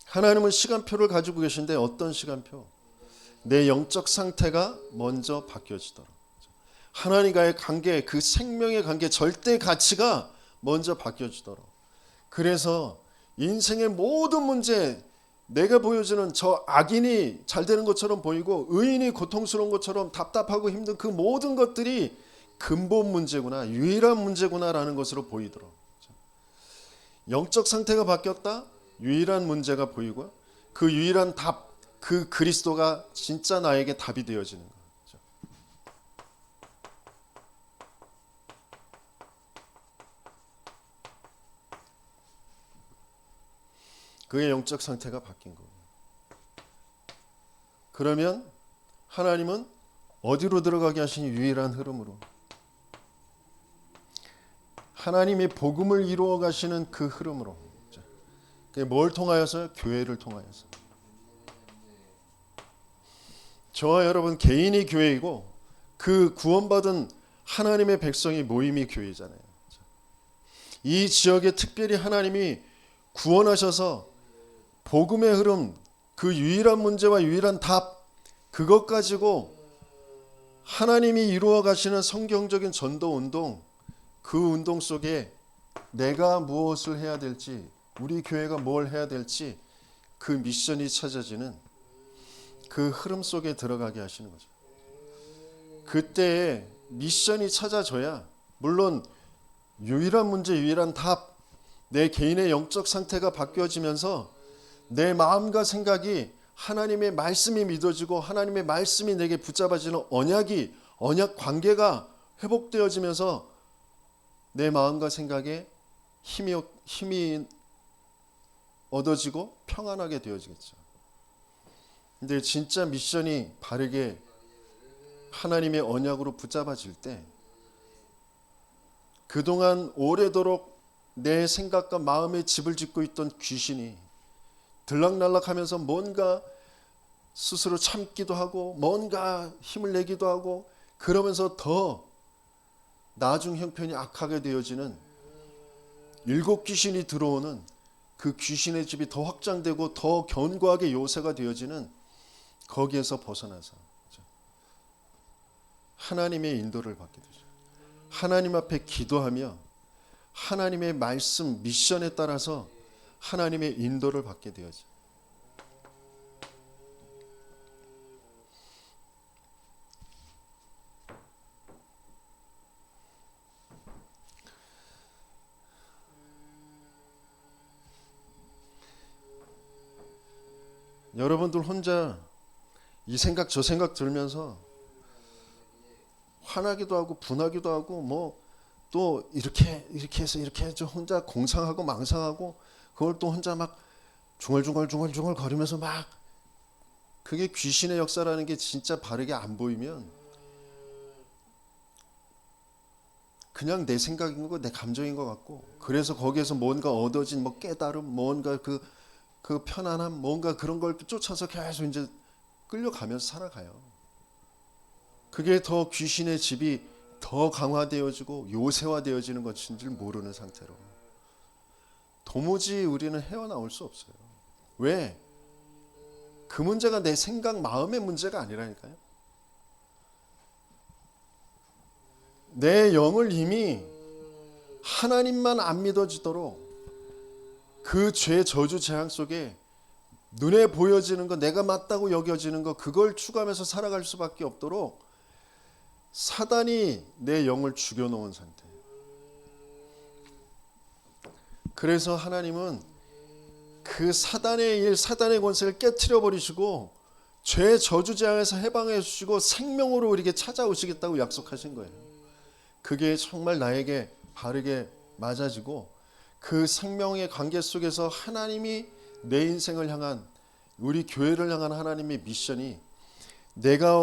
하나님은 시간표를 가지고 계신데 어떤 시간표? 내 영적 상태가 먼저 바뀌어지도록, 하나님과의 관계, 그 생명의 관계, 절대 가치가 먼저 바뀌어지도록. 그래서 인생의 모든 문제, 내가 보여주는 저 악인이 잘 되는 것처럼 보이고 의인이 고통스러운 것처럼 답답하고 힘든 그 모든 것들이 근본 문제구나, 유일한 문제구나라는 것으로 보이도록. 영적 상태가 바뀌었다? 유일한 문제가 보이고 그 유일한 답, 그 그리스도가 진짜 나에게 답이 되어지는 거죠. 그의 영적 상태가 바뀐 거예요. 그러면 하나님은 어디로 들어가게 하신 유일한 흐름으로, 하나님이 복음을 이루어 가시는 그 흐름으로. 뭘 통하여서? 교회를 통하여서. 저와 여러분 개인이 교회이고 그 구원받은 하나님의 백성이 모임이 교회잖아요. 이 지역에 특별히 하나님이 구원하셔서 복음의 흐름, 그 유일한 문제와 유일한 답, 그것 가지고 하나님이 이루어 가시는 성경적인 전도 운동, 그 운동 속에 내가 무엇을 해야 될지 우리 교회가 뭘 해야 될지 그 미션이 찾아지는 그 흐름 속에 들어가게 하시는 거죠. 그때에 미션이 찾아져야, 물론 유일한 문제, 유일한 답, 내 개인의 영적 상태가 바뀌어지면서 내 마음과 생각이 하나님의 말씀이 믿어지고 하나님의 말씀이 내게 붙잡아지는 언약 관계가 회복되어지면서 내 마음과 생각에 힘이 얻어지고 평안하게 되어지겠죠. 근데 진짜 미션이 바르게 하나님의 언약으로 붙잡아질 때 그동안 오래도록 내 생각과 마음에 집을 짓고 있던 귀신이 들락날락하면서 뭔가 스스로 참기도 하고 뭔가 힘을 내기도 하고 그러면서 더 나중 형편이 악하게 되어지는 일곱 귀신이 들어오는 그 귀신의 집이 더 확장되고 더 견고하게 요새가 되어지는 거기에서 벗어나서 하나님의 인도를 받게 되죠. 하나님 앞에 기도하며 하나님의 말씀 미션에 따라서 하나님의 인도를 받게 되어져. 여러분들 혼자 이 생각 저 생각 들면서 화나기도 하고 분하기도 하고 뭐 또 이렇게 해서 이렇게 해서 혼자 공상하고 망상하고 그걸 또 혼자 막 중얼중얼 거리면서 막, 그게 귀신의 역사라는 게 진짜 바르게 안 보이면 그냥 내 생각인 거고 내 감정인 것 같고, 그래서 거기에서 뭔가 얻어진 뭐 깨달음, 뭔가 그 편안함, 뭔가 그런 걸 쫓아서 계속 이제 끌려가면서 살아가요. 그게 더 귀신의 집이 더 강화되어지고 요새화되어지는 것인 줄 모르는 상태로 도무지 우리는 헤어나올 수 없어요. 왜? 그 문제가 내 생각, 마음의 문제가 아니라니까요. 내 영을 이미 하나님만 안 믿어지도록 그 죄, 저주, 재앙 속에 눈에 보여지는 거, 내가 맞다고 여겨지는 거, 그걸 추구하면서 살아갈 수밖에 없도록 사단이 내 영을 죽여놓은 상태. 그래서 하나님은 그 사단의 일, 사단의 권세를 깨트려 버리시고 죄, 저주, 재앙에서 해방해 주시고 생명으로 우리에게 찾아오시겠다고 약속하신 거예요. 그게 정말 나에게 바르게 맞아지고 그 생명의 관계 속에서 하나님이 내 인생을 향한, 우리 교회를 향한 하나님의 미션이, 내가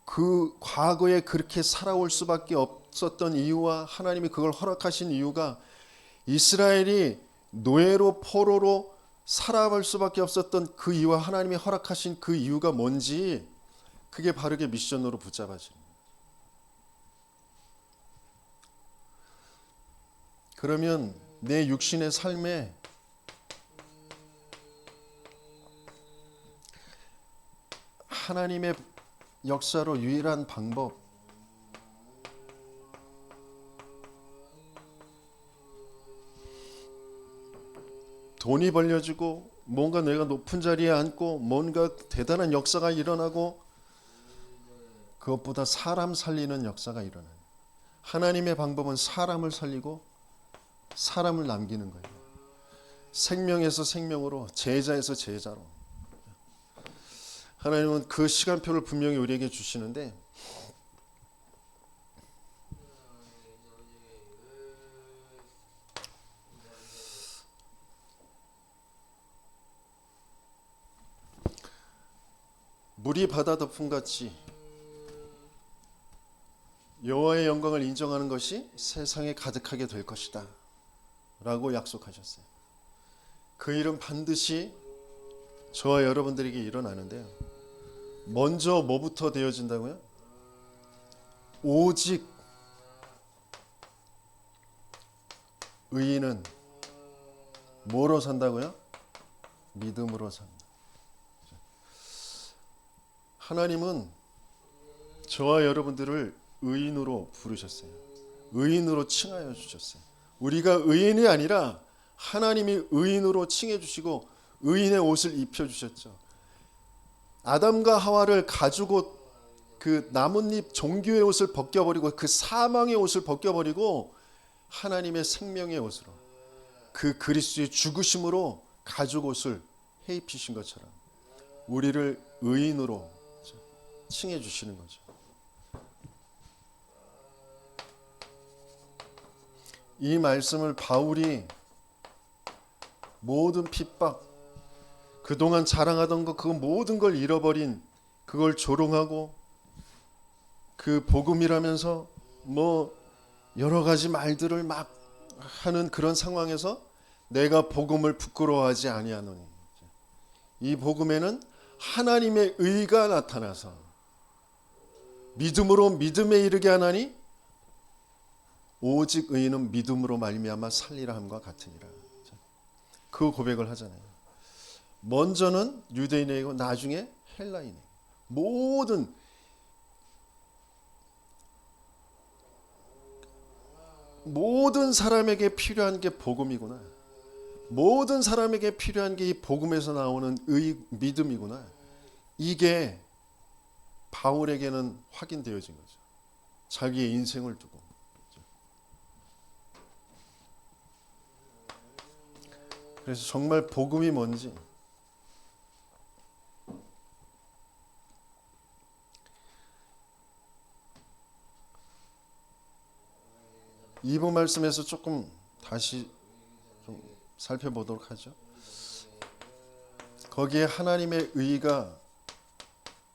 그 과거에 그렇게 살아올 수밖에 없었던 이유와 하나님이 그걸 허락하신 이유가 이스라엘이 노예로 포로로 살아갈 수밖에 없었던 그 이유와 하나님이 허락하신 그 이유가 뭔지, 그게 바르게 미션으로 붙잡아지는 거예요. 그러면 내 육신의 삶에 하나님의 역사로 유일한 방법, 돈이 벌려지고 뭔가 내가 높은 자리에 앉고 뭔가 대단한 역사가 일어나고, 그것보다 사람 살리는 역사가 일어나요. 하나님의 방법은 사람을 살리고 사람을 남기는 거예요. 생명에서 생명으로, 제자에서 제자로. 하나님은 그 시간표를 분명히 우리에게 주시는데, 물이 바다 덮음같이 여호와의 영광을 인정하는 것이 세상에 가득하게 될 것이다 라고 약속하셨어요. 그 일은 반드시 저와 여러분들에게 일어나는데요, 먼저 뭐부터 되어진다고요? 오직 의인은 뭐로 산다고요? 믿음으로 산다. 하나님은 저와 여러분들을 의인으로 부르셨어요. 의인으로 칭하여 주셨어요. 우리가 의인이 아니라 하나님이 의인으로 칭해 주시고 의인의 옷을 입혀 주셨죠. 아담과 하와를 가지고 그 나뭇잎 종교의 옷을 벗겨버리고 그 사망의 옷을 벗겨버리고 하나님의 생명의 옷으로 그 그리스도의 죽으심으로 가죽 옷을 해 입히신 것처럼 우리를 의인으로 칭해 주시는 거죠. 이 말씀을 바울이 모든 핍박, 그동안 자랑하던 것, 그 모든 걸 잃어버린, 그걸 조롱하고 그 복음이라면서 뭐 여러 가지 말들을 막 하는 그런 상황에서 내가 복음을 부끄러워하지 아니하노니, 이 복음에는 하나님의 의가 나타나서 믿음으로 믿음에 이르게 하나니 오직 의인은 믿음으로 말미암아 살리라 함과 같으니라. 그 고백을 하잖아요. 먼저는 유대인이고 나중에 헬라인이. 모든 사람에게 필요한 게 복음이구나. 모든 사람에게 필요한 게 이 복음에서 나오는 믿음이구나. 이게 바울에게는 확인되어진 거죠. 자기의 인생을 두고. 그래서 정말 복음이 뭔지, 이부 말씀에서 조금 다시 좀 살펴보도록 하죠. 거기에 하나님의 의가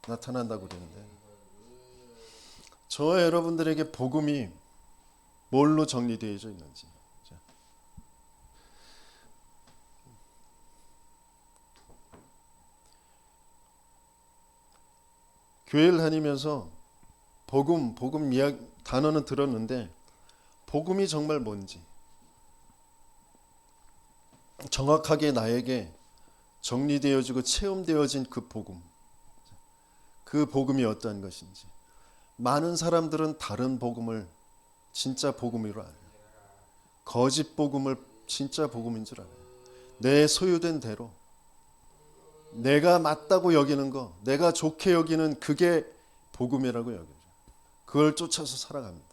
나타난다고 그러는데, 저와 여러분들에게 복음이 뭘로 정리되어 있는지. 교회를 다니면서 복음 이야기 단어는 들었는데 복음이 정말 뭔지 정확하게 나에게 정리되어지고 체험되어진 그 복음이 어떠한 것인지. 많은 사람들은 다른 복음을 진짜 복음으로 알아요. 거짓 복음을 진짜 복음인 줄 알아요. 내 소유된 대로 내가 맞다고 여기는 거, 내가 좋게 여기는 그게 복음이라고 여겨요. 그걸 쫓아서 살아갑니다.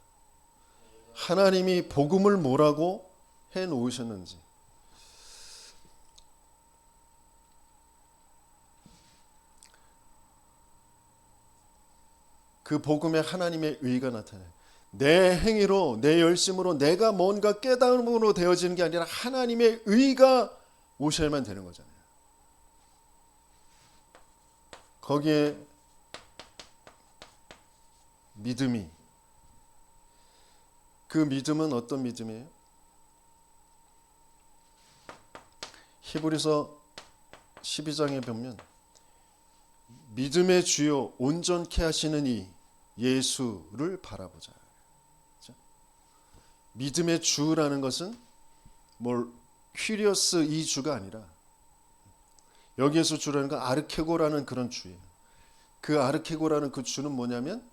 하나님이 복음을 뭐라고 해놓으셨는지, 그 복음에 하나님의 의가 나타나요. 내 행위로, 내 열심으로, 내가 뭔가 깨달음으로 되어지는 게 아니라 하나님의 의가 오셔야만 되는 거잖아요. 거기에 믿음이, 그 믿음은 어떤 믿음이에요? 히브리서 12장에 보면 믿음의 주요 온전케 하시는 이 예수를 바라보자. 그렇죠? 믿음의 주라는 것은 퀴리어스 이 주가 아니라 여기에서 주라는 건 아르케고라는 그런 주예요. 그 아르케고라는 그 주는 뭐냐면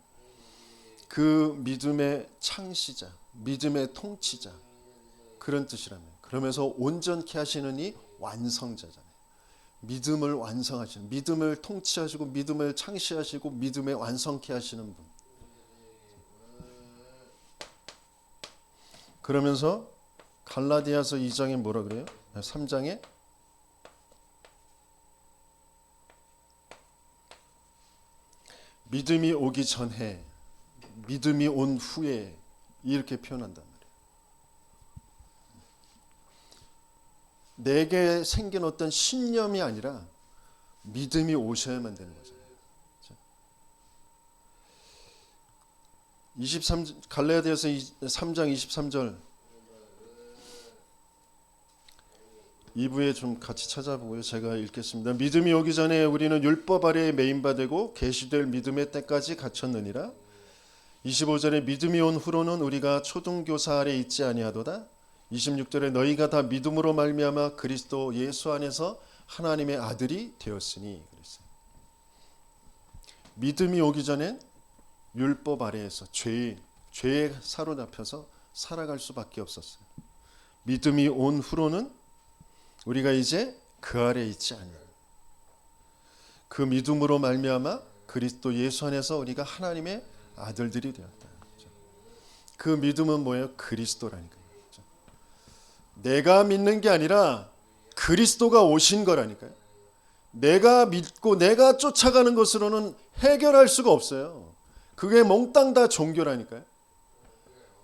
그 믿음의 창시자, 믿음의 통치자, 그런 뜻이라면, 그러면서 온전케 하시는 이 완성자잖아요. 믿음을 완성하시는, 믿음을 통치하시고 믿음을 창시하시고 믿음에 완성케 하시는 분. 그러면서 갈라디아서 2장에 뭐라 그래요? 3장에 믿음이 오기 전에, 믿음이 온 후에, 이렇게 표현한단 말이에요. 내게 생긴 어떤 신념이 아니라 믿음이 오셔야만 되는 거잖아요. 갈라디아서 3장 23절 2부에 좀 같이 찾아보고요. 제가 읽겠습니다. 믿음이 오기 전에 우리는 율법 아래에 매인바 되고 계시될 믿음의 때까지 갇혔느니라. 25절에 믿음이 온 후로는 우리가 초등교사 아래 있지 아니하도다. 26절에 너희가 다 믿음으로 말미암아 그리스도 예수 안에서 하나님의 아들이 되었으니 그랬어요. 믿음이 오기 전엔 율법 아래에서 죄에 사로잡혀서 살아갈 수밖에 없었어요. 믿음이 온 후로는 우리가 이제 그 아래에 있지 않는, 그 믿음으로 말미암아 그리스도 예수 안에서 우리가 하나님의 아들들이 되었다. 그 믿음은 뭐예요? 그리스도라니까요. 내가 믿는 게 아니라 그리스도가 오신 거라니까요. 내가 믿고 내가 쫓아가는 것으로는 해결할 수가 없어요. 그게 몽땅 다 종교라니까요.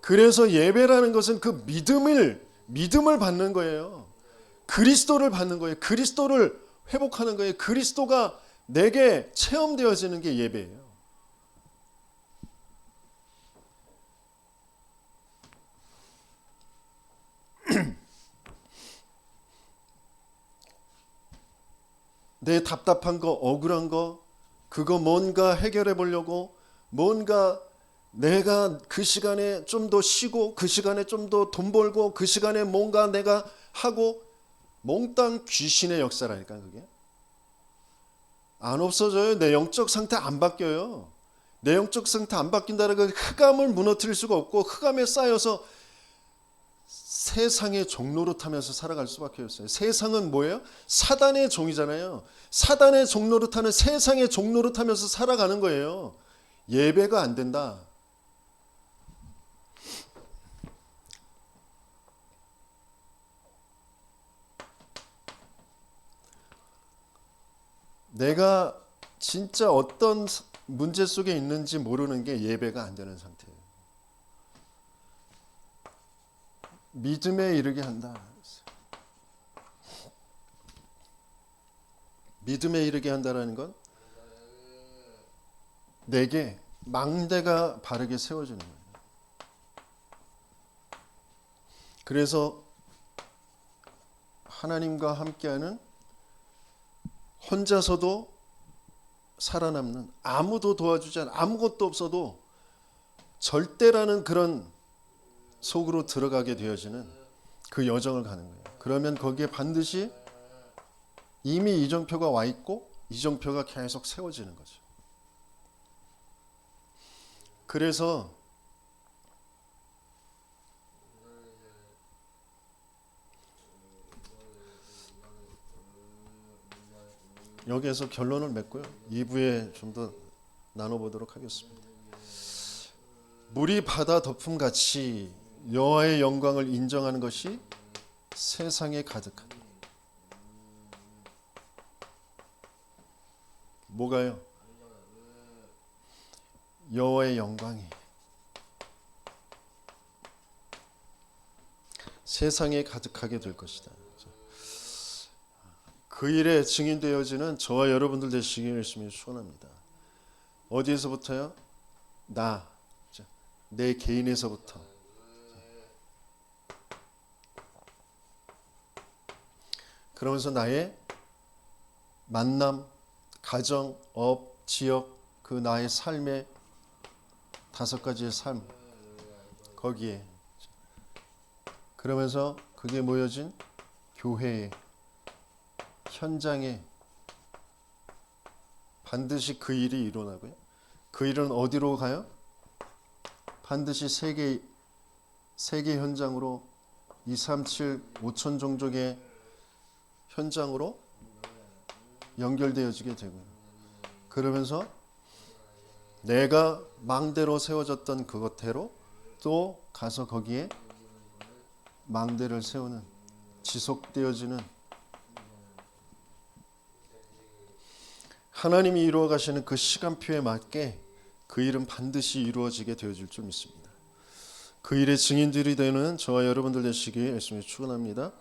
그래서 예배라는 것은 그 믿음을 받는 거예요. 그리스도를 받는 거예요. 그리스도를 회복하는 거예요. 그리스도가 내게 체험되어지는 게 예배예요. 내 답답한 거, 억울한 거, 그거 뭔가 해결해 보려고, 뭔가 내가 그 시간에 좀 더 쉬고, 그 시간에 좀 더 돈 벌고, 그 시간에 뭔가 내가 하고, 몽땅 귀신의 역사라니까. 그게 안 없어져요. 내 영적 상태 안 바뀌어요. 내 영적 상태 안 바뀐다는 건 흑암을 무너뜨릴 수가 없고, 흑암에 쌓여서 세상의 종로로 타면서 살아갈 수밖에 없어요. 세상은 뭐예요? 사단의 종이잖아요. 사단의 종로로 타는, 세상의 종로로 타면서 살아가는 거예요. 예배가 안 된다. 내가 진짜 어떤 문제 속에 있는지 모르는 게 예배가 안 되는 상태예요. 믿음에 이르게 한다. 믿음에 이르게 한다라는 건 내게 망대가 바르게 세워지는 거예요. 그래서 하나님과 함께하는, 혼자서도 살아남는, 아무도 도와주지 않아, 아무것도 없어도 절대라는 그런 속으로 들어가게 되어지는 그 여정을 가는 거예요. 그러면 거기에 반드시 이미 이정표가 와 있고 이정표가 계속 세워지는 거죠. 그래서 여기에서 결론을 맺고요. 2부에 좀 더 나눠보도록 하겠습니다. 물이 바다 덮음같이 여호와의 영광을 인정하는 것이 세상에 가득하다. 뭐가요? 여호와의 영광이 세상에 가득하게 될 것이다. 그 일에 증인되어지는 저와 여러분들 되시길 열심히 축원합니다. 어디에서부터요? 내 개인에서부터. 그러면서 나의 만남, 가정, 업, 지역, 그 나의 삶의 5가지의 삶, 거기에, 그러면서 그게 모여진 교회에, 현장에 반드시 그 일이 일어나고요. 그 일은 어디로 가요? 반드시 세계 현장으로, 237 5천 종족의 현장으로 연결되어지게 되고요. 그러면서 내가 망대로 세워졌던 그것대로 또 가서 거기에 망대를 세우는, 지속되어지는, 하나님이 이루어 가시는 그 시간표에 맞게 그 일은 반드시 이루어지게 되어질 줄 믿습니다. 그 일의 증인들이 되는 저와 여러분들 되시기에 열심히 축원합니다.